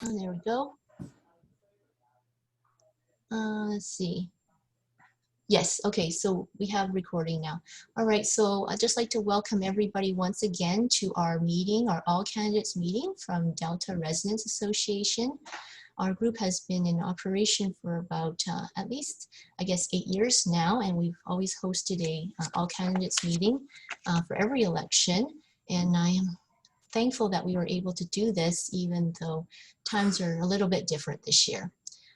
Oh, there we go. Let's see. Yes, okay, so we have recording now. All right, so I'd just like to welcome everybody once again to our meeting, our all candidates meeting from Delta Residents Association. Our group has been in operation for about at least, I guess, 8 years now, and we've always hosted a all candidates meeting for every election. And I am thankful that we were able to do this, even though times are a little bit different this year.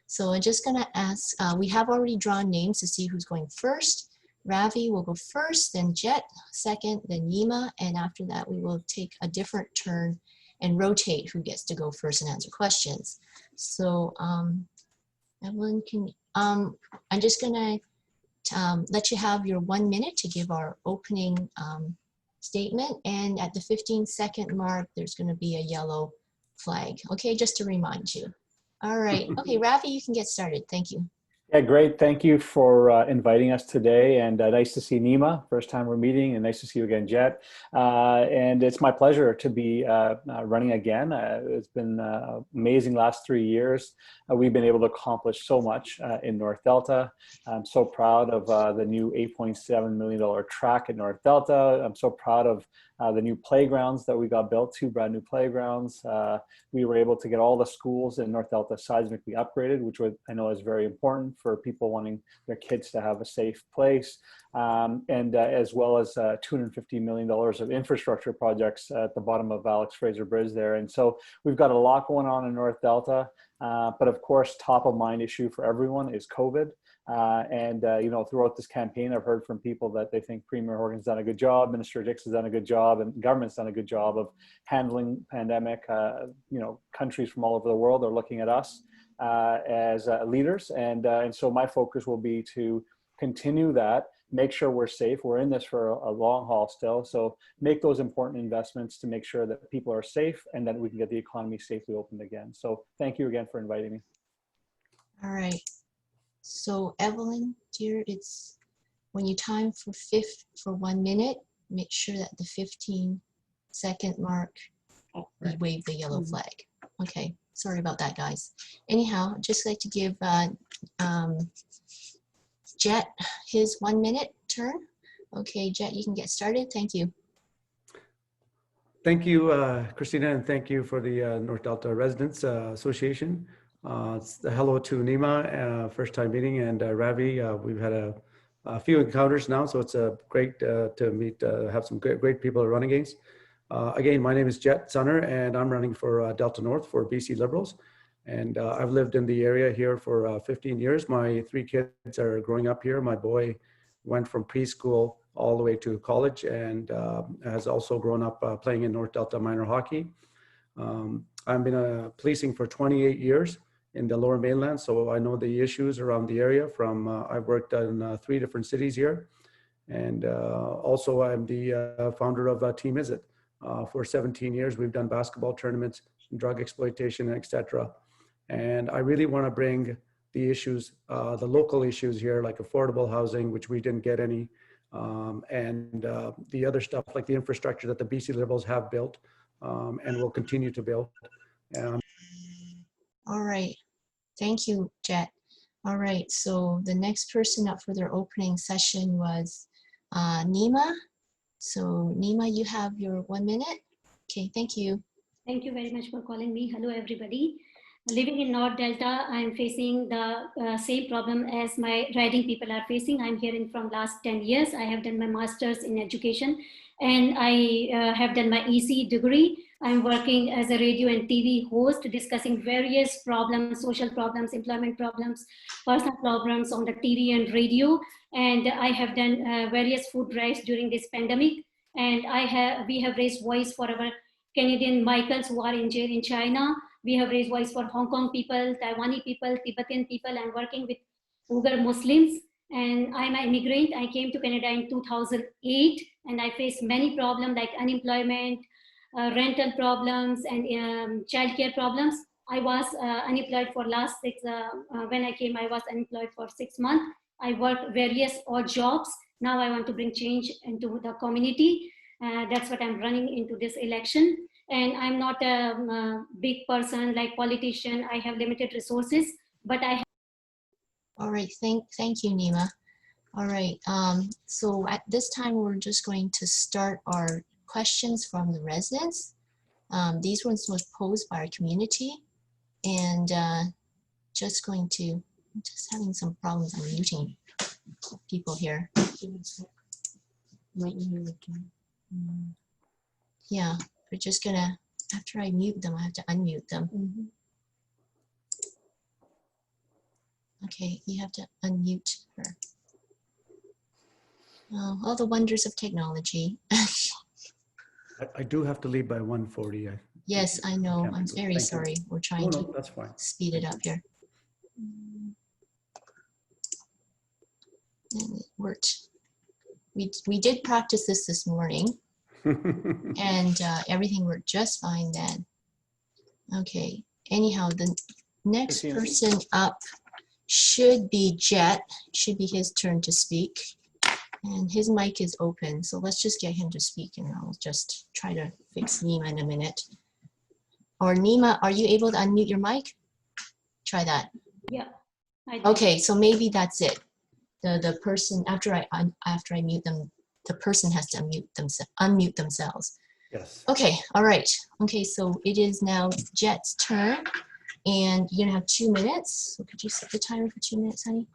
So I'm just gonna ask, we have already drawn names to see who's going first. Ravi will go first, then Jet second, then Nima, and after that we will take a different turn and rotate who gets to go first and answer questions. So Evelyn, I'm just gonna let you have your 1 minute to give our opening statement, and at the 15-second mark, there's gonna be a yellow flag, okay, just to remind you. All right, okay, Ravi, you can get started, thank you. Yeah, great. Thank you for inviting us today, and nice to see Nima. First time we're meeting, and nice to see you again, Jet. And it's my pleasure to be running again. It's been amazing last 3 years. We've been able to accomplish so much in North Delta. I'm so proud of the new $8.7 million track at North Delta. I'm so proud of the new playgrounds that we got built, 2 brand new playgrounds. We were able to get all the schools in North Delta seismically upgraded, which I know is very important for people wanting their kids to have a safe place. And as well as $250 million of infrastructure projects at the bottom of Alex Fraser Bridge there. And so we've got a lot going on in North Delta. But of course, top of mind issue for everyone is COVID. You know, throughout this campaign, I've heard from people that they think Premier Horgan's done a good job, Minister Dix has done a good job, and government's done a good job of handling pandemic. You know, countries from all over the world are looking at us as leaders, and so my focus will be to continue that, make sure we're safe. We're in this for a long haul still, so make those important investments to make sure that people are safe and that we can get the economy safely opened again. So thank you again for inviting me. All right. So Evelyn, dear, it's when you time for 1 minute, make sure that the 15-second mark, you wave the yellow flag. Okay, sorry about that, guys. Anyhow, I'd just like to give Jet his 1 minute turn. Okay, Jet, you can get started. Thank you. Thank you, Christina, and thank you for the North Delta Residents Association. Hello to Nima, first time meeting, and Ravi. We've had a few encounters now, so it's great to meet, have some great people to run against. Again, my name is Jet Sunner, and I'm running for Delta North for BC Liberals. And I've lived in the area here for 15 years. My 3 kids are growing up here. My boy went from preschool all the way to college and has also grown up playing in North Delta minor hockey. I've been policing for 28 years in the Lower Mainland, so I know the issues around the area from, I've worked in 3 different cities here. And also I'm the founder of Team Is It. For 17 years, we've done basketball tournaments, drug exploitation, etc. And I really want to bring the issues, the local issues here, like affordable housing, which we didn't get any, and the other stuff like the infrastructure that the BC Liberals have built and will continue to build. All right, thank you, Jet. All right, so the next person up for their opening session was Nima. So Nima, you have your 1 minute. Okay, thank you. Thank you very much for calling me. Hello, everybody. Living in North Delta, I'm facing the same problem as my riding people are facing. I'm here from last 10 years. I have done my master's in education and I have done my EC degree. I'm working as a radio and TV host discussing various problems, social problems, employment problems, personal problems on the TV and radio. And I have done various food drives during this pandemic. And we have raised voice for our Canadian migrants who are in jail in China. We have raised voice for Hong Kong people, Taiwanese people, Tibetan people, and working with Uyghur Muslims. And I'm an immigrant. I came to Canada in 2008, and I faced many problems like unemployment, rental problems, and childcare problems. I was unemployed for last when I came, I was unemployed for 6 months. I worked various odd jobs. Now I want to bring change into the community. That's what I'm running into this election. and I'm not a big person like politician. I have limited resources, but I. All right, thank you, Nima. All right, so at this time, we're just going to start our questions from the residents. These ones was posed by our community, and just having some problems unmuting people here. Yeah, we're just gonna, after I mute them, I have to unmute them. Okay, you have to unmute her. Oh, all the wonders of technology. I do have to leave by 1:40. Yes, I know. I'm very Thank you. sorry. We're trying No, to that's fine. speed it up here. And it worked. We did practice this morning, and everything worked just fine then. Okay. Anyhow, the next person up should be Jet. Should be his turn to speak. And his mic is open, so let's just get him to speak, and I'll just try to fix Nima in a minute. Or Nima, are you able to unmute your mic? Try that. Yeah. Okay, so maybe that's it. The person, after I mute them, the person has to unmute themselves. Yes. Okay, all right. Okay, so it is now Jet's turn, and you're gonna have 2 minutes. So could you set the timer for 2 minutes, honey?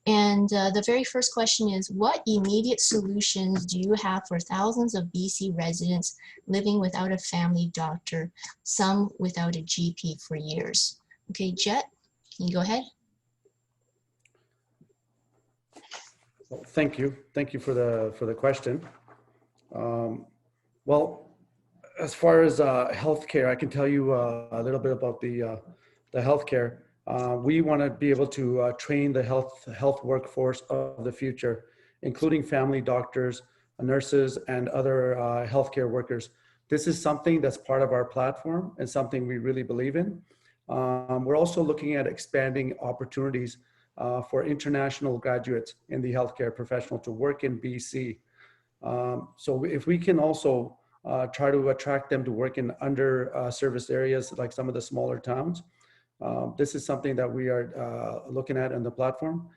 And the very first question is, what immediate solutions do you have for thousands of BC residents living without a family doctor, some without a GP for years? Okay, Jet, can you go ahead? Well, thank you. Thank you for the question. Well, as far as healthcare, I can tell you a little bit about the healthcare. We want to be able to train the health workforce of the future, including family doctors, nurses, and other healthcare workers. This is something that's part of our platform and something we really believe in. We're also looking at expanding opportunities for international graduates in the healthcare professional to work in BC. So if we can also try to attract them to work in underserviced areas like some of the smaller towns, this is something that we are looking at in the platform.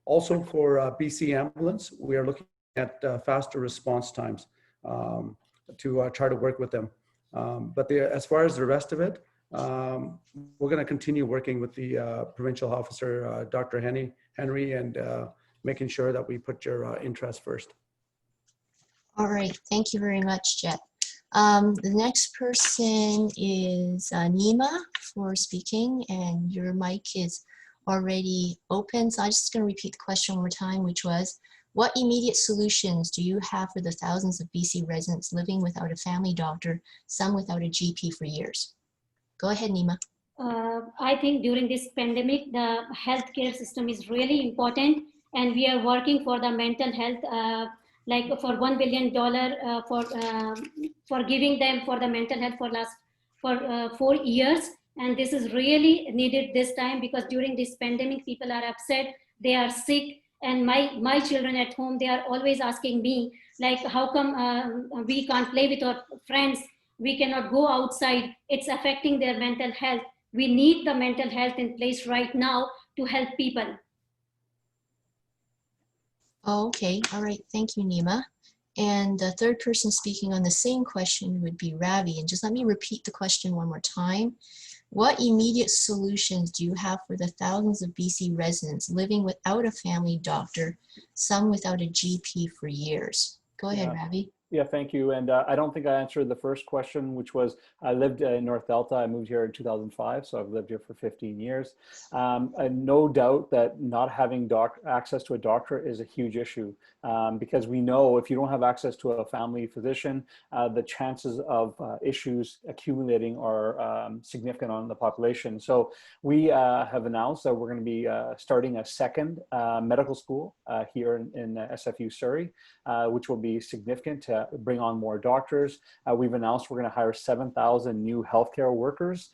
Also for BC Ambulance, we are looking at faster response times to try to work with them. But as far as the rest of it, we're going to continue working with the provincial officer, Dr. Henry, and making sure that we put your interests first. All right, thank you very much, Jet. The next person is Nima for speaking, and your mic is already open. So I'm just going to repeat the question one more time, which was, what immediate solutions do you have for the thousands of BC residents living without a family doctor, some without a GP for years? Go ahead, Nima. I think during this pandemic, the healthcare system is really important, and we are working for the mental health, like for $1 billion for giving them for the mental health for 4 years. And this is really needed this time, because during this pandemic, people are upset, they are sick. And my children at home, they are always asking me, like, how come we can't play with our friends? We cannot go outside. It's affecting their mental health. We need the mental health in place right now to help people. Oh, okay, all right, thank you, Nima. And the third person speaking on the same question would be Ravi. And just let me repeat the question one more time. What immediate solutions do you have for the thousands of BC residents living without a family doctor, some without a GP for years? Go ahead, Ravi. Yeah, thank you. And I don't think I answered the first question, which was, I lived in North Delta. I moved here in 2005, so I've lived here for 15 years. And no doubt that not having access to a doctor is a huge issue, because we know if you don't have access to a family physician, the chances of issues accumulating are significant on the population. So we have announced that we're going to be starting a second medical school here in SFU Surrey, which will be significant to bring on more doctors. We've announced we're going to hire 7,000 new healthcare workers,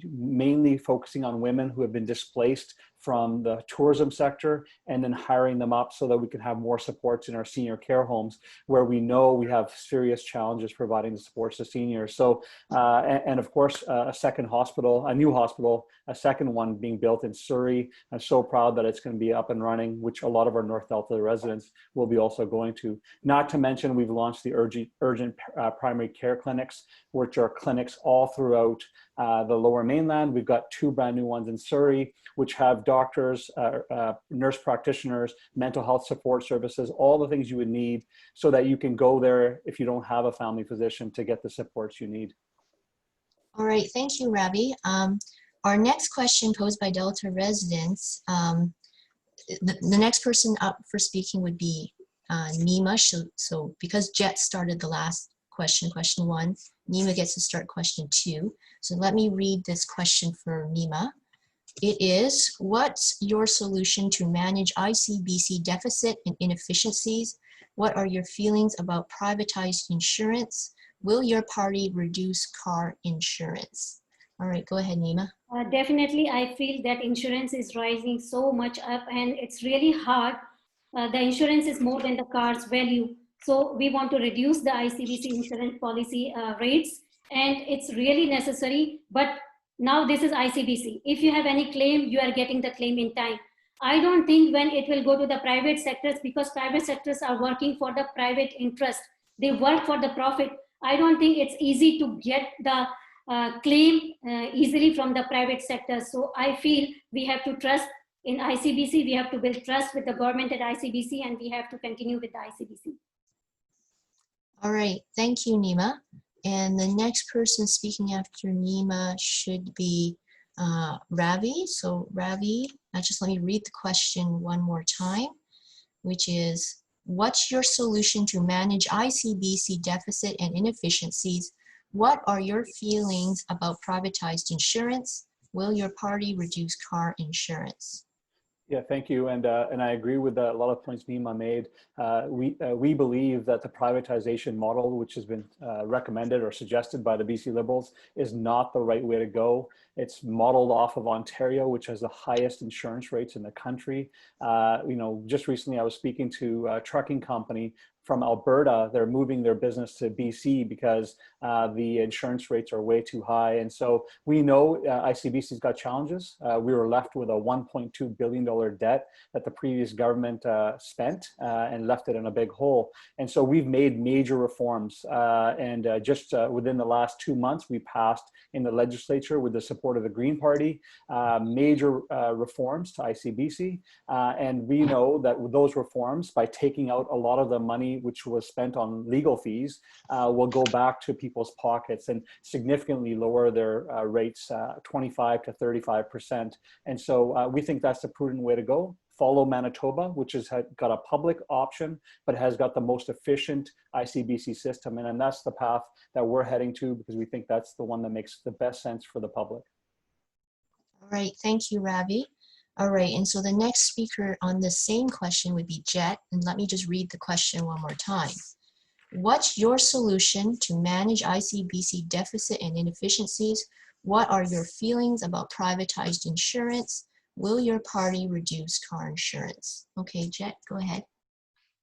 mainly focusing on women who have been displaced from the tourism sector, and then hiring them up so that we can have more supports in our senior care homes, where we know we have serious challenges providing the supports to seniors. So, and of course, a second hospital, a new hospital, a second one being built in Surrey. I'm so proud that it's going to be up and running, which a lot of our North Delta residents will be also going to. Not to mention, we've launched the urgent primary care clinics, which are clinics all throughout the Lower Mainland. We've got 2 brand new ones in Surrey, which have doctors, nurse practitioners, mental health support services, all the things you would need so that you can go there if you don't have a family physician to get the supports you need. All right, thank you, Ravi. Our next question posed by Delta residents, the next person up for speaking would be Nima. So because Jet started the last question, question 1, Nima gets to start question 2. So let me read this question for Nima. It is, what's your solution to manage ICBC deficit and inefficiencies? What are your feelings about privatized insurance? Will your party reduce car insurance? All right, go ahead, Nima. Definitely, I feel that insurance is rising so much up and it's really hard. The insurance is more than the car's value. So we want to reduce the ICBC insurance policy rates, and it's really necessary. But now this is ICBC. If you have any claim, you are getting the claim in time. I don't think when it will go to the private sectors, because private sectors are working for the private interest. They work for the profit. I don't think it's easy to get the claim easily from the private sector. So I feel we have to trust in ICBC. We have to build trust with the government at ICBC, and we have to continue with the ICBC. All right, thank you, Nima. And the next person speaking after Nima should be Ravi. So Ravi, just let me read the question one more time, which is, what's your solution to manage ICBC deficit and inefficiencies? What are your feelings about privatized insurance? Will your party reduce car insurance? Yeah, thank you. And I agree with a lot of points Nima made. We believe that the privatization model, which has been recommended or suggested by the BC Liberals, is not the right way to go. It's modeled off of Ontario, which has the highest insurance rates in the country. Just recently I was speaking to a trucking company from Alberta. They're moving their business to BC because the insurance rates are way too high. And so we know ICBC's got challenges. We were left with a $1.2 billion debt that the previous government spent and left it in a big hole. And so we've made major reforms. Just within the last 2 months, we passed in the legislature with the support of the Green Party, major reforms to ICBC. And we know that with those reforms, by taking out a lot of the money which was spent on legal fees, will go back to people's pockets and significantly lower their rates 25 to 35%. And so we think that's the prudent way to go. Follow Manitoba, which has got a public option, but has got the most efficient ICBC system. And that's the path that we're heading to, because we think that's the one that makes the best sense for the public. All right, thank you, Ravi. All right, and so the next speaker on the same question would be Jet. And let me just read the question one more time. What's your solution to manage ICBC deficit and inefficiencies? What are your feelings about privatized insurance? Will your party reduce car insurance? Okay, Jet, go ahead.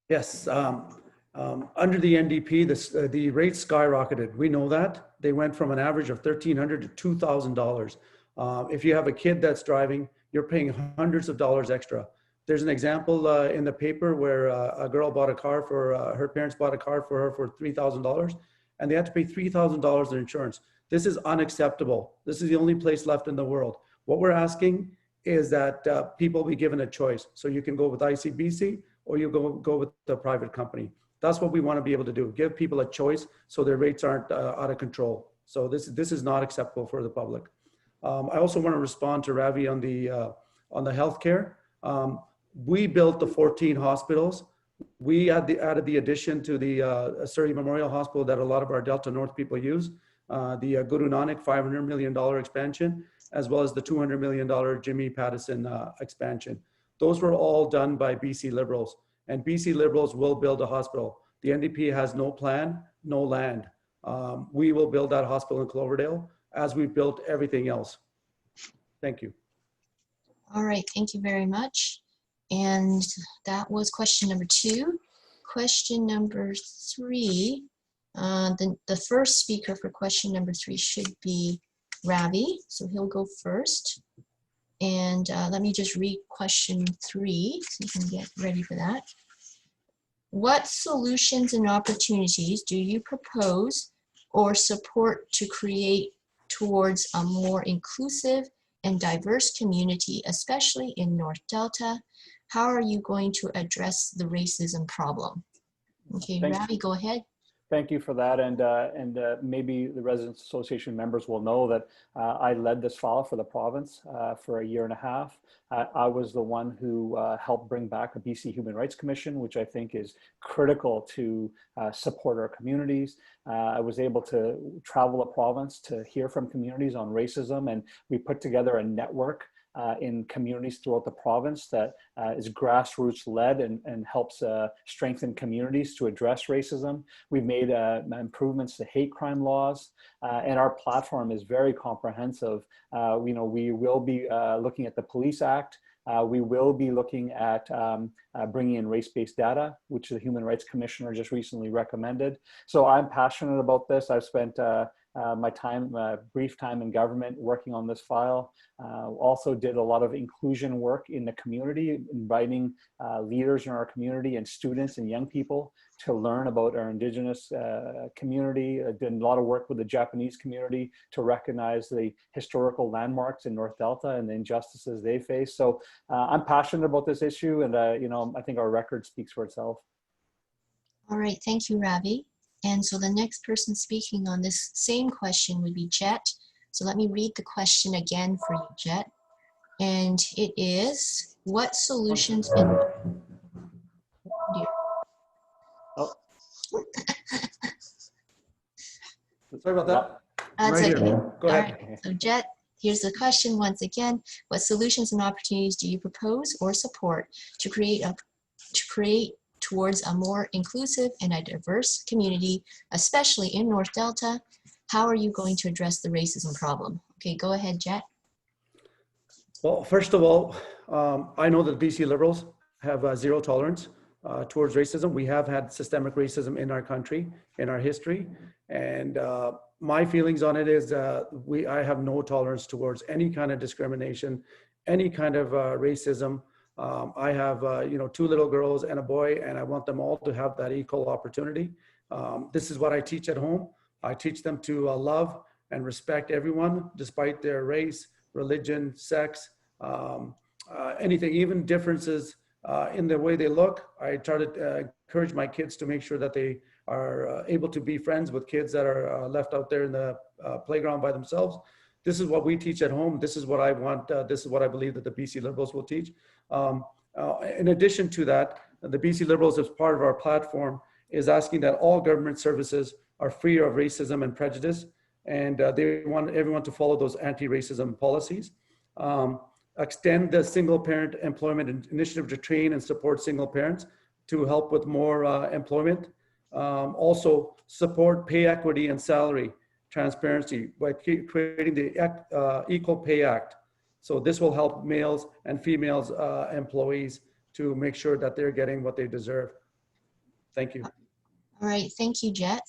Yes, under the NDP, the rates skyrocketed. We know that. They went from an average of $1,300 to $2,000. If you have a kid that's driving, you're paying hundreds of dollars extra. There's an example in the paper where a girl bought a car for, her parents bought a car for her for $3,000, and they had to pay $3,000 in insurance. This is unacceptable. This is the only place left in the world. What we're asking is that people be given a choice. So you can go with ICBC or you go with the private company. That's what we want to be able to do. Give people a choice so their rates aren't out of control. So this is not acceptable for the public. I also want to respond to Ravi on the healthcare. We built the 14 hospitals. We added the addition to the Surrey Memorial Hospital that a lot of our Delta North people use, the Guru Nanak $500 million expansion, as well as the $200 million Jimmy Pattison expansion. Those were all done by BC Liberals, and BC Liberals will build a hospital. The NDP has no plan, no land. We will build that hospital in Cloverdale as we built everything else. Thank you. All right, thank you very much. And that was question number 2. Question number 3, the first speaker for question number 3 should be Ravi, so he'll go first. And let me just read question 3 so you can get ready for that. What solutions and opportunities do you propose or support to create towards a more inclusive and diverse community, especially in North Delta? How are you going to address the racism problem? Okay, Thanks. Ravi, go ahead. Thank you for that, and maybe the Residents Association members will know that I led this file for the province for 1.5 years. I was the one who helped bring back a BC Human Rights Commission, which I think is critical to support our communities. I was able to travel the province to hear from communities on racism, and we put together a network in communities throughout the province that is grassroots led and helps strengthen communities to address racism. We've made improvements to hate crime laws, and our platform is very comprehensive. We will be looking at the Police Act. We will be looking at bringing in race-based data, which the Human Rights Commissioner just recently recommended. So I'm passionate about this. I've spent my brief time in government working on this file. Also did a lot of inclusion work in the community, inviting leaders in our community and students and young people to learn about our Indigenous community. I did a lot of work with the Japanese community to recognize the historical landmarks in North Delta and the injustices they face. So I'm passionate about this issue, and I think our record speaks for itself. All right, thank you, Ravi. And so the next person speaking on this same question would be Jet. So let me read the question again for you, Jet. And it is, what solutions and... Oh. Sorry about that. That's Right okay. here. Go ahead. All right. So Jet, here's the question once again. What solutions and opportunities do you propose or support to create towards a more inclusive and a diverse community, especially in North Delta? How are you going to address the racism problem? Okay, go ahead, Jet. Well, first of all, I know that BC Liberals have zero tolerance towards racism. We have had systemic racism in our country, in our history. And my feelings on it is I have no tolerance towards any kind of discrimination, any kind of racism. I have, 2 little girls and a boy, and I want them all to have that equal opportunity. This is what I teach at home. I teach them to love and respect everyone, despite their race, religion, sex, anything, even differences in the way they look. I try to encourage my kids to make sure that they are able to be friends with kids that are left out there in the playground by themselves. This is what we teach at home. This is what I want. This is what I believe that the BC Liberals will teach. In addition to that, the BC Liberals, as part of our platform, is asking that all government services are free of racism and prejudice, and they want everyone to follow those anti-racism policies. Extend the single parent employment initiative to train and support single parents to help with more employment. Also support pay equity and salary transparency by creating the Equal Pay Act. So this will help males and females employees to make sure that they're getting what they deserve. Thank you. All right, thank you, Jet.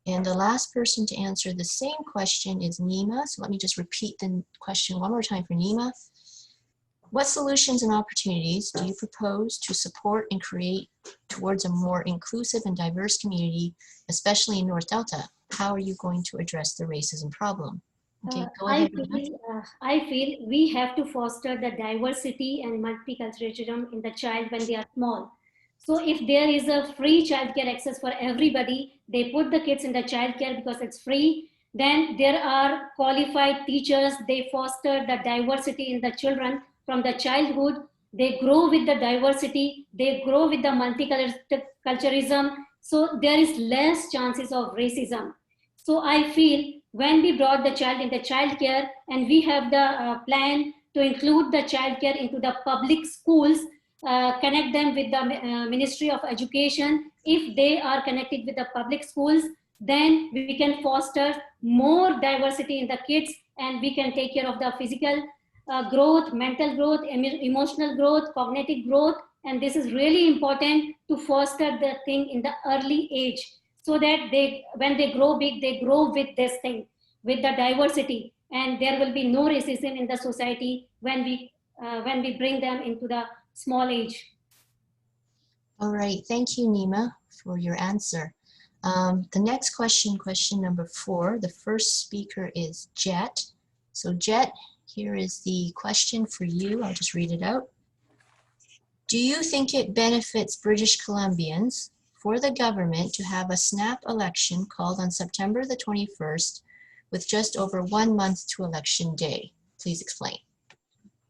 And the last person to answer the same question is Nima. So let me just repeat the question one more time for Nima. What solutions and opportunities do you propose to support and create towards a more inclusive and diverse community, especially in North Delta? How are you going to address the racism problem? Okay, go ahead. I feel we have to foster the diversity and multiculturalism in the child when they are small. So if there is a free childcare access for everybody, they put the kids in the childcare because it's free. Then there are qualified teachers. They foster the diversity in the children from the childhood. They grow with the diversity. They grow with the multiculturalism. So there is less chances of racism. So I feel when we brought the child in the childcare and we have the plan to include the childcare into the public schools, connect them with the Ministry of Education. If they are connected with the public schools, then we can foster more diversity in the kids and we can take care of the physical growth, mental growth, emotional growth, cognitive growth. And this is really important to foster the thing in the early age, so that when they grow big, they grow with this thing, with the diversity, and there will be no racism in the society when we bring them into the small age. All right, thank you, Nima, for your answer. The next question, question number 4, the first speaker is Jet. So Jet, here is the question for you. I'll just read it out. Do you think it benefits British Columbians for the government to have a snap election called on September the 21st with just over 1 month to election day? Please explain.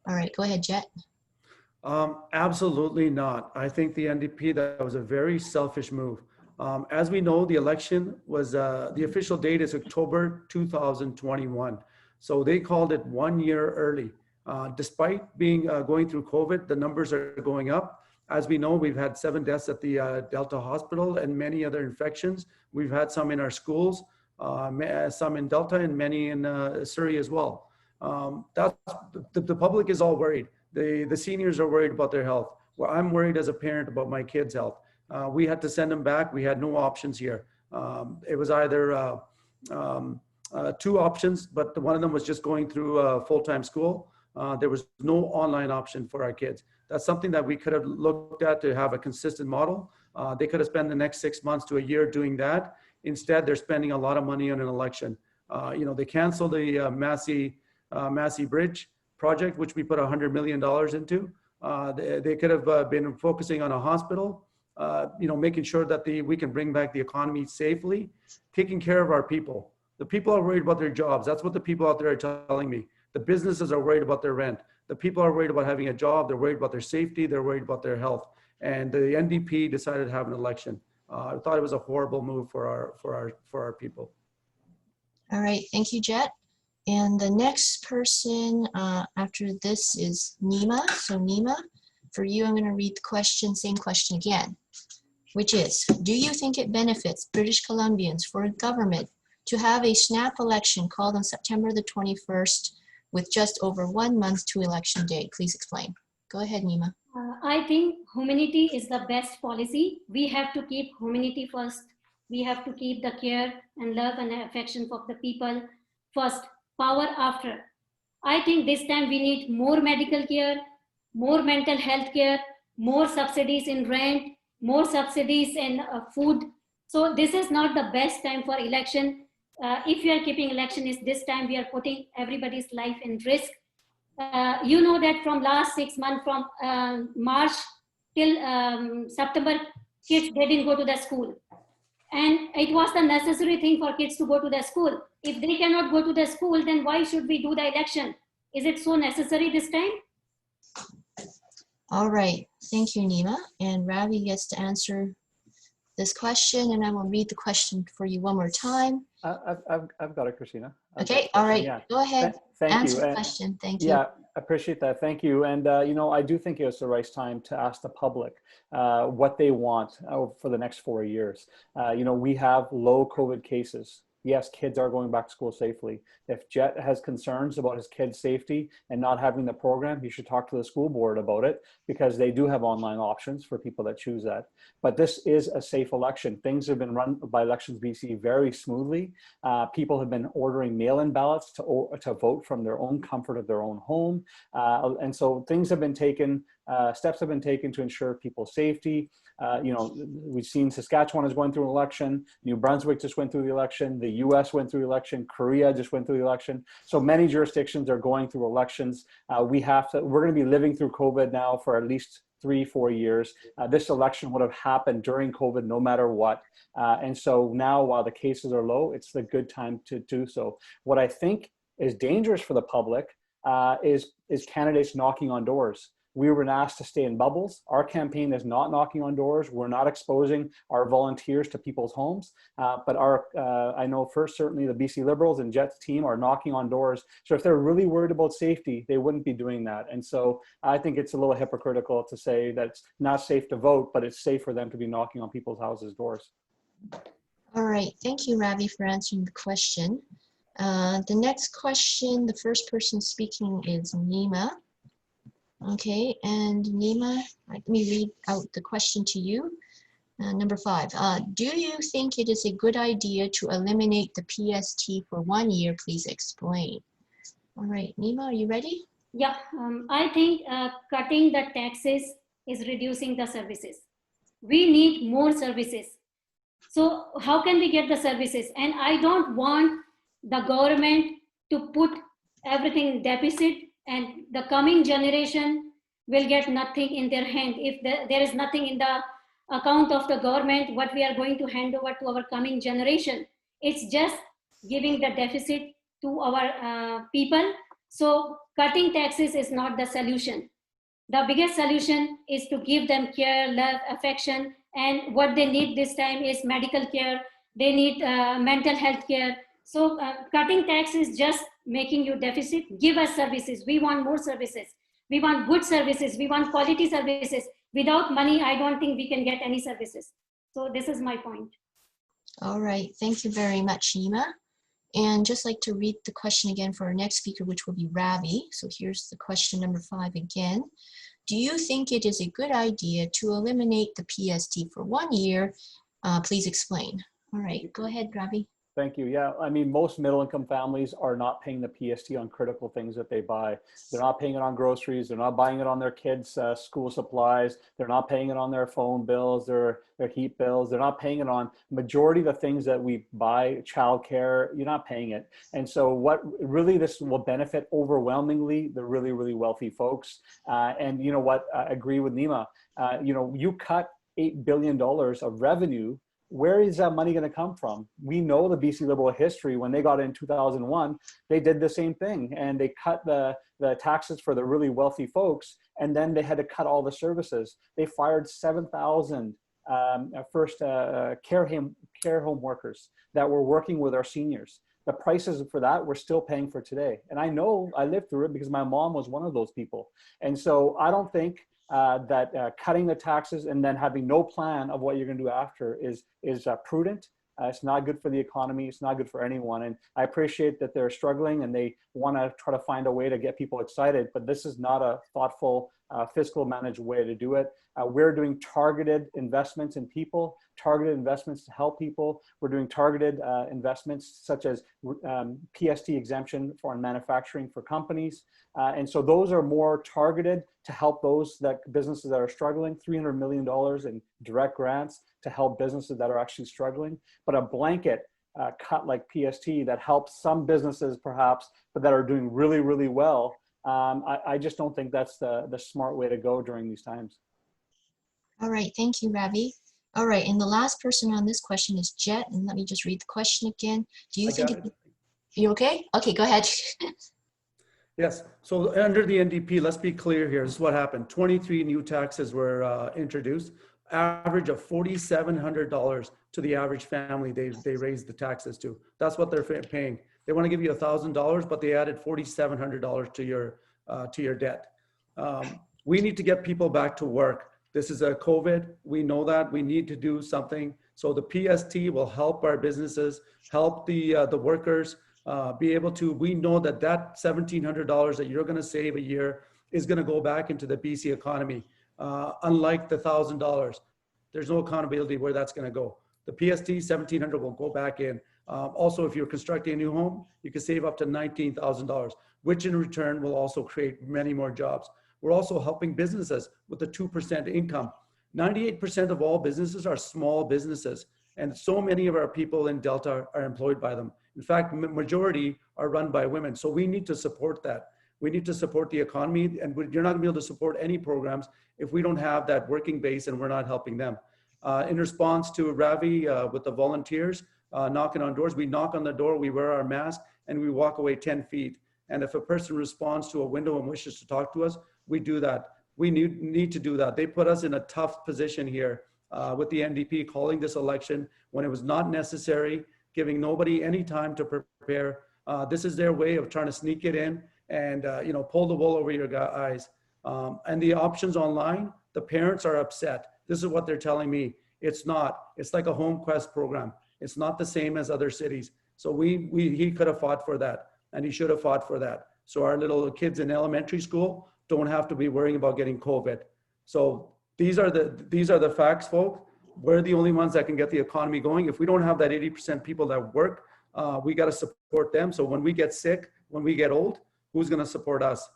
All right, go ahead, Jet. Absolutely not. I think the NDP, that was a very selfish move. As we know, the election was, the official date is October 2021. So they called it 1 year early. Despite being going through COVID, the numbers are going up. As we know, we've had 7 deaths at the Delta Hospital and many other infections. We've had some in our schools, some in Delta and many in Surrey as well. That's, the public is all worried. The seniors are worried about their health. Well, I'm worried as a parent about my kids' health. We had to send them back. We had no options here. It was either 2 options, but one of them was just going through full-time school. There was no online option for our kids. That's something that we could have looked at to have a consistent model. They could have spent the next 6 months to a year doing that. Instead, they're spending a lot of money on an election. They canceled the Massey Bridge project, which we put $100 million into. They could have been focusing on a hospital, making sure that we can bring back the economy safely, taking care of our people. The people are worried about their jobs. That's what the people out there are telling me. The businesses are worried about their rent. The people are worried about having a job. They're worried about their safety. They're worried about their health. And the NDP decided to have an election. I thought it was a horrible move for our people. All right, thank you, Jet. And the next person after this is Nima. So Nima, for you, I'm going to read the question, same question again, which is, do you think it benefits British Columbians for a government to have a snap election called on September the 21st with just over 1 month to election day? Please explain. Go ahead, Nima. I think humanity is the best policy. We have to keep humanity first. We have to keep the care and love and affection of the people first, power after. I think this time we need more medical care, more mental health care, more subsidies in rent, more subsidies in food. So this is not the best time for election. If we are keeping election, is this time we are putting everybody's life in risk. You know that from last 6 months, from March till September, kids, they didn't go to the school. And it was the necessary thing for kids to go to the school. If they cannot go to the school, then why should we do the election? Is it so necessary this time? All right, thank you, Nima. And Ravi gets to answer this question, and I will read the question for you one more time. I've got it, Christina. Okay, all right, yeah. Go ahead. Thank answer you. the question. Thank you. Yeah, I appreciate that. Thank you. And, I do think it's the right time to ask the public what they want for the next 4 years. We have low COVID cases. Yes, kids are going back to school safely. If Jet has concerns about his kids' safety and not having the program, he should talk to the school board about it, because they do have online options for people that choose that. But this is a safe election. Things have been run by Elections BC very smoothly. People have been ordering mail-in ballots to vote from their own comfort of their own home. And so things have been taken, steps have been taken to ensure people's safety. We've seen Saskatchewan is going through an election. New Brunswick just went through the election. The US went through the election. Korea just went through the election. So many jurisdictions are going through elections. We're going to be living through COVID now for at least 3-4 years. This election would have happened during COVID no matter what. And so now, while the cases are low, it's a good time to do so. What I think is dangerous for the public is candidates knocking on doors. We were asked to stay in bubbles. Our campaign is not knocking on doors. We're not exposing our volunteers to people's homes. But I know certainly the BC Liberals and Jet's team are knocking on doors. So if they're really worried about safety, they wouldn't be doing that. And so I think it's a little hypocritical to say that it's not safe to vote, but it's safe for them to be knocking on people's houses' doors. All right, thank you, Ravi, for answering the question. The next question, the first person speaking is Nima. Okay, and Nima, let me read out the question to you. Number 5, do you think it is a good idea to eliminate the PST for 1 year? Please explain. All right, Nima, are you ready? Yeah, I think cutting the taxes is reducing the services. We need more services. So how can we get the services? And I don't want the government to put everything in deficit, and the coming generation will get nothing in their hand. If there is nothing in the account of the government, what we are going to hand over to our coming generation, it's just giving the deficit to our people. So cutting taxes is not the solution. The biggest solution is to give them care, love, affection, and what they need this time is medical care. They need mental health care. So cutting tax is just making you deficit. Give us services. We want more services. We want good services. We want quality services. Without money, I don't think we can get any services. So this is my point. All right, thank you very much, Nima. And just like to read the question again for our next speaker, which will be Ravi. So here's the question number 5 again. Do you think it is a good idea to eliminate the PST for 1 year? Please explain. All right, go ahead, Ravi. Thank you. Yeah, I mean, most middle-income families are not paying the PST on critical things that they buy. They're not paying it on groceries. They're not buying it on their kids' school supplies. They're not paying it on their phone bills, their heat bills. They're not paying it on majority of the things that we buy, childcare. You're not paying it. And so what really this will benefit overwhelmingly the really, really wealthy folks. And you know what, I agree with Nima. You know, you cut $8 billion of revenue. Where is that money going to come from? We know the BC Liberal history. When they got in 2001, they did the same thing, and they cut the taxes for the really wealthy folks, and then they had to cut all the services. They fired 7,000 first care home workers that were working with our seniors. The prices for that we're still paying for today. And I know I lived through it because my mom was one of those people. And so I don't think that cutting the taxes and then having no plan of what you're going to do after is prudent. It's not good for the economy. It's not good for anyone. And I appreciate that they're struggling and they want to try to find a way to get people excited, but this is not a thoughtful, fiscal managed way to do it. We're doing targeted investments in people, targeted investments to help people. We're doing targeted investments such as PST exemption for manufacturing for companies. And so those are more targeted to help those businesses that are struggling, $300 million in direct grants to help businesses that are actually struggling. But a blanket cut like PST that helps some businesses perhaps, but that are doing really, really well, I just don't think that's the smart way to go during these times. All right, thank you, Ravi. All right, and the last person on this question is Jet, and let me just read the question again. Do you think you okay? Okay, go ahead. Yes, so under the NDP, let's be clear here. This is what happened. 23 new taxes were introduced, average of $4,700 to the average family they raised the taxes to. That's what they're paying. They want to give you $1,000, but they added $4,700 to your debt. We need to get people back to work. This is a COVID. We know that we need to do something. So the PST will help our businesses, help the workers be able to. We know that $1,700 that you're going to save a year is going to go back into the BC economy. Unlike the $1,000, there's no accountability where that's going to go. The PST $1,700 will go back in. Also, if you're constructing a new home, you can save up to $19,000, which in return will also create many more jobs. We're also helping businesses with the 2% income. 98% of all businesses are small businesses, and so many of our people in Delta are employed by them. In fact, majority are run by women. So we need to support that. We need to support the economy, and you're not gonna be able to support any programs if we don't have that working base and we're not helping them. In response to Ravi with the volunteers knocking on doors, we knock on the door, we wear our mask, and we walk away 10 feet. And if a person responds to a window and wishes to talk to us, we do that. We need to do that. They put us in a tough position here with the NDP calling this election when it was not necessary, giving nobody any time to prepare. This is their way of trying to sneak it in and pull the wool over your eyes. And the options online, the parents are upset. This is what they're telling me. It's not. It's like a home quest program. It's not the same as other cities. So he could have fought for that, and he should have fought for that. So our little kids in elementary school don't have to be worrying about getting COVID. So these are the facts, folks. We're the only ones that can get the economy going. If we don't have that 80% people that work, we got to support them. So when we get sick, when we get old, who's going to support us?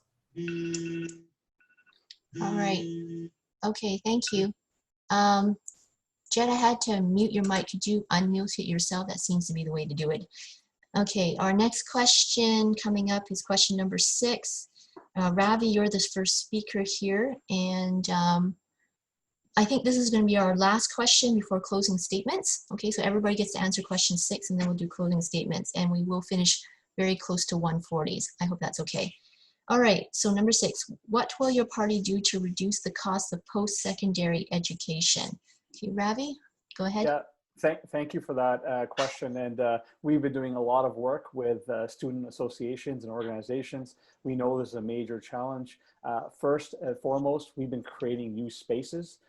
All right. Okay, thank you. Jen, I had to mute your mic. Could you unmute it yourself? That seems to be the way to do it. Okay, our next question coming up is question number 6. Ravi, you're the first speaker here, and I think this is going to be our last question before closing statements. Okay, so everybody gets to answer question 6, and then we'll do closing statements, and we will finish very close to 1:40. I hope that's okay. All right, so number 6, what will your party do to reduce the cost of post-secondary education? Okay, Ravi, go ahead. Yeah, thank you for that question. And we've been doing a lot of work with student associations and organizations. We know this is a major challenge. First and foremost, we've been creating new spaces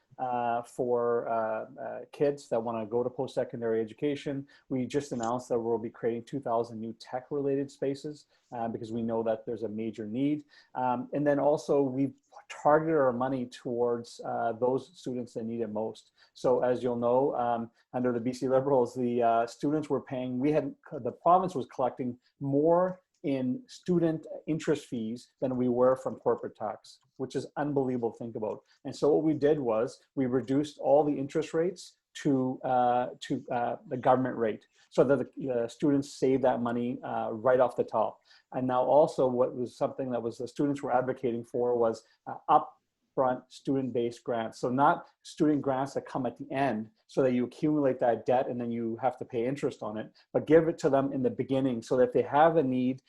for kids that want to go to post-secondary education. We just announced that we'll be creating 2,000 new tech-related spaces because we know that there's a major need. And then also we've targeted our money towards those students that need it most. So as you'll know, under the BC Liberals, the students were paying, the province was collecting more in student interest fees than we were from corporate tax, which is unbelievable to think about. And so what we did was we reduced all the interest rates to the government rate so that the students save that money right off the top. And now also what was something that was the students were advocating for was upfront student-based grants. So not student grants that come at the end so that you accumulate that debt and then you have to pay interest on it, but give it to them in the beginning so that if they have a need,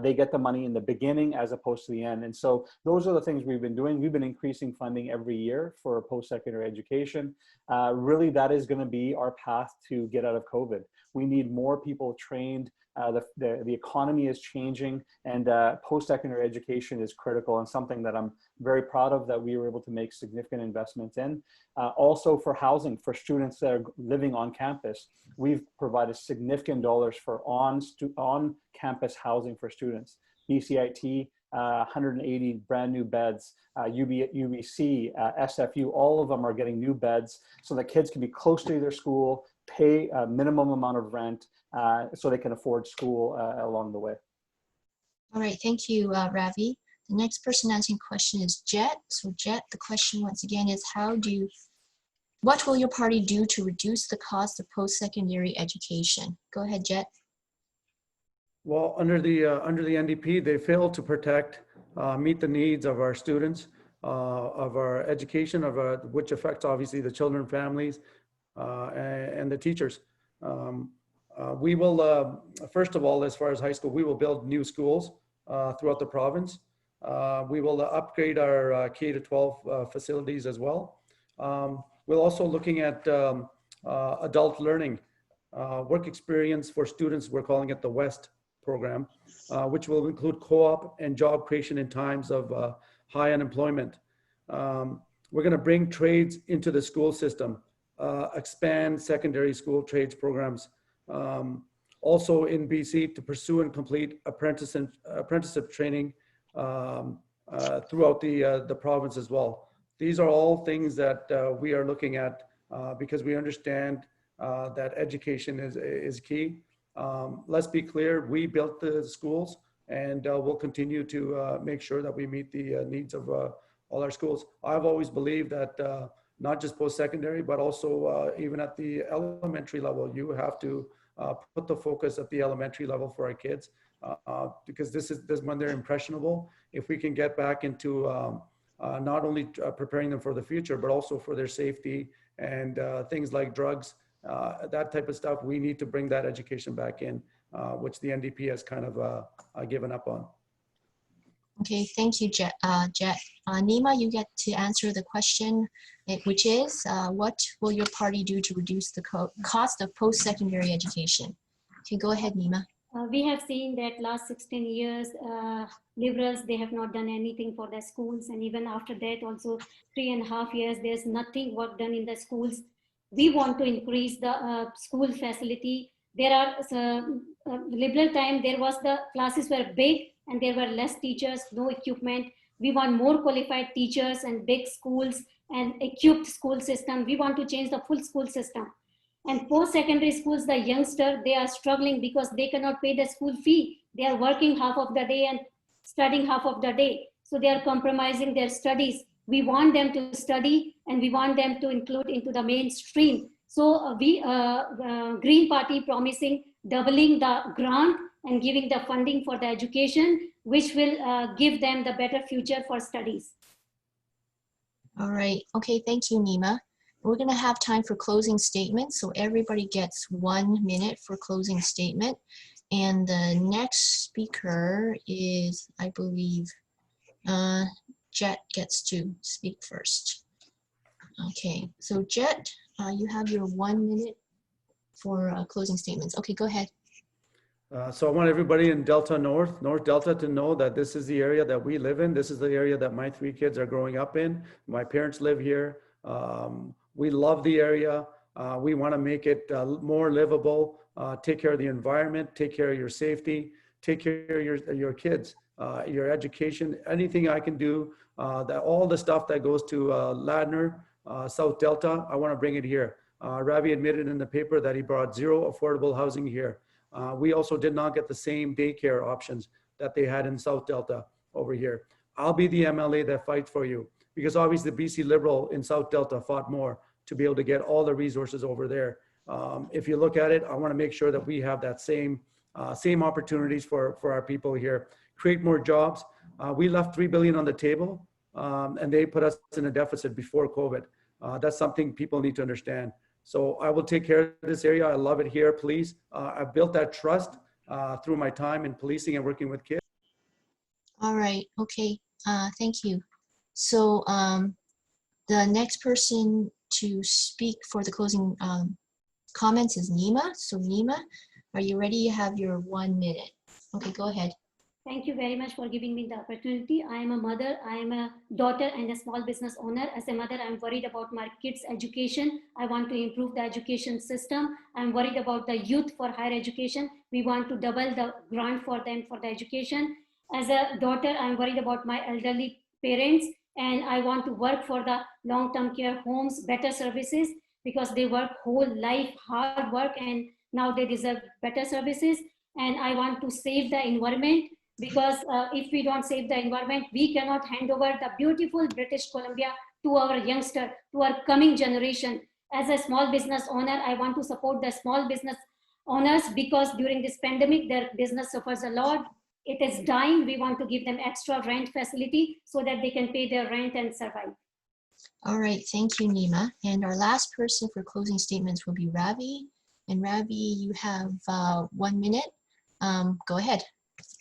they get the money in the beginning as opposed to the end. And so those are the things we've been doing. We've been increasing funding every year for post-secondary education. Really, that is going to be our path to get out of COVID. We need more people trained. The economy is changing, and post-secondary education is critical and something that I'm very proud of that we were able to make significant investments in. Also for housing, for students that are living on campus, we've provided significant dollars for on-campus housing for students. BCIT, 180 brand new beds, UBC, SFU, all of them are getting new beds so that kids can be close to their school, pay a minimum amount of rent so they can afford school along the way. All right, thank you, Ravi. The next person answering question is Jet. So Jet, the question once again is what will your party do to reduce the cost of post-secondary education? Go ahead, Jet. Well, under the NDP, they failed to protect, meet the needs of our students, of our education, which affects obviously the children, families, and the teachers. We will, first of all, as far as high school, we will build new schools throughout the province. We will upgrade our K-12 facilities as well. We're also looking at adult learning, work experience for students. We're calling it the West program, which will include co-op and job creation in times of high unemployment. We're going to bring trades into the school system, expand secondary school trades programs. Also in BC to pursue and complete apprenticeship training throughout the province as well. These are all things that we are looking at because we understand that education is key. Let's be clear, we built the schools and we'll continue to make sure that we meet the needs of all our schools. I've always believed that not just post-secondary, but also even at the elementary level, you have to put the focus at the elementary level for our kids because this is when they're impressionable. If we can get back into not only preparing them for the future, but also for their safety and things like drugs, that type of stuff, we need to bring that education back in, which the NDP has kind of given up on. Okay, thank you, Jet. Nima, you get to answer the question, which is, what will your party do to reduce the cost of post-secondary education? Okay, go ahead, Nima. We have seen that last 16 years, Liberals, they have not done anything for their schools. And even after that, also 3.5 years, there's nothing work done in the schools. We want to increase the school facility. There are liberal time, there was the classes were big and there were less teachers, no equipment. We want more qualified teachers and big schools and equipped school system. We want to change the full school system. And post-secondary schools, the youngster, they are struggling because they cannot pay the school fee. They are working half of the day and studying half of the day. So they are compromising their studies. We want them to study and we want them to include into the mainstream. So Green Party promising doubling the grant and giving the funding for the education, which will give them the better future for studies. All right. Okay, thank you, Nima. We're going to have time for closing statements, so everybody gets 1 minute for closing statement. And the next speaker is, I believe, Jet gets to speak first. Okay, so Jet, you have your 1 minute for closing statements. Okay, go ahead. So I want everybody in Delta North Delta to know that this is the area that we live in. This is the area that my 3 kids are growing up in. My parents live here. We love the area. We want to make it more livable, take care of the environment, take care of your safety, take care of your kids, your education, anything I can do, that all the stuff that goes to Ladner, South Delta, I want to bring it here. Ravi admitted in the paper that he brought 0 affordable housing here. We also did not get the same daycare options that they had in South Delta over here. I'll be the MLA that fights for you, because obviously the BC Liberal in South Delta fought more to be able to get all the resources over there. If you look at it, I want to make sure that we have that same opportunities for our people here. Create more jobs. We left $3 billion on the table, and they put us in a deficit before COVID. That's something people need to understand. So I will take care of this area. I love it here, please. I've built that trust through my time in policing and working with kids. All right, okay, thank you. So the next person to speak for the closing comments is Nima. So Nima, are you ready? You have your 1 minute. Okay, go ahead. Thank you very much for giving me the opportunity. I am a mother, I am a daughter and a small business owner. As a mother, I'm worried about my kids' education. I want to improve the education system. I'm worried about the youth for higher education. We want to double the grant for them for the education. As a daughter, I'm worried about my elderly parents, and I want to work for the long-term care homes, better services, because they work whole life, hard work, and now they deserve better services. And I want to save the environment, because if we don't save the environment, we cannot hand over the beautiful British Columbia to our youngster, to our coming generation. As a small business owner, I want to support the small business owners, because during this pandemic, their business suffers a lot. It is dying. We want to give them extra rent facility so that they can pay their rent and survive. All right, thank you, Nima. And our last person for closing statements will be Ravi. And Ravi, you have 1 minute. Go ahead.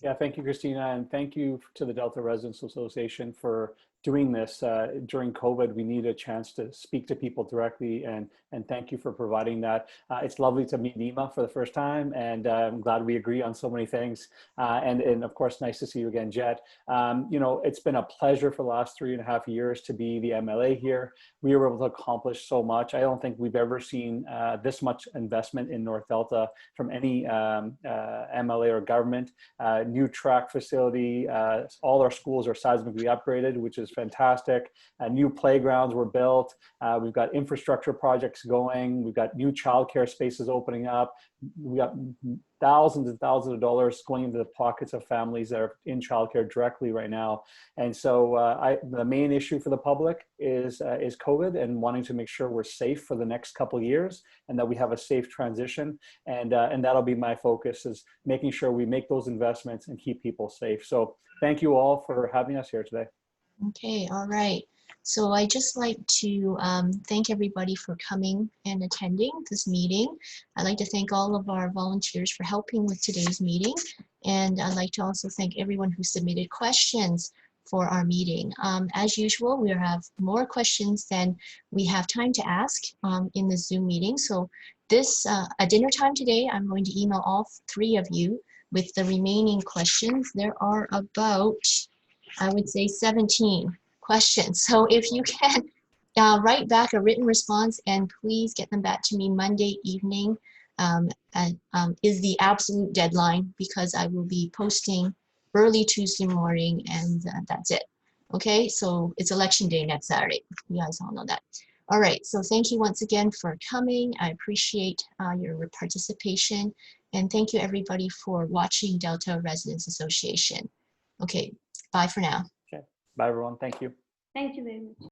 Yeah, thank you, Christina, and thank you to the Delta Residents Association for doing this. During COVID, we need a chance to speak to people directly, and thank you for providing that. It's lovely to meet Nima for the first time, and I'm glad we agree on so many things. And of course, nice to see you again, Jet. You know, it's been a pleasure for the last 3.5 years to be the MLA here. We were able to accomplish so much. I don't think we've ever seen this much investment in North Delta from any MLA or government. New track facility, all our schools are seismically upgraded, which is fantastic. New playgrounds were built. We've got infrastructure projects going. We've got new childcare spaces opening up. We got thousands and thousands of dollars going into the pockets of families that are in childcare directly right now. And so the main issue for the public is COVID, and wanting to make sure we're safe for the next couple of years and that we have a safe transition. And that'll be my focus, is making sure we make those investments and keep people safe. So thank you all for having us here today. Okay, all right. So I'd just like to thank everybody for coming and attending this meeting. I'd like to thank all of our volunteers for helping with today's meeting. And I'd like to also thank everyone who submitted questions for our meeting. As usual, we have more questions than we have time to ask in the Zoom meeting. So this, at dinner time today, I'm going to email all 3 of you with the remaining questions. There are about, I would say, 17 questions. So if you can write back a written response, and please get them back to me Monday evening is the absolute deadline, because I will be posting early Tuesday morning, and that's it. Okay, so it's election day next Saturday. You guys all know that. All right, so thank you once again for coming. I appreciate your participation, and thank you everybody for watching Delta Residents Association. Okay, bye for now. Okay, bye everyone. Thank you. Thank you very much.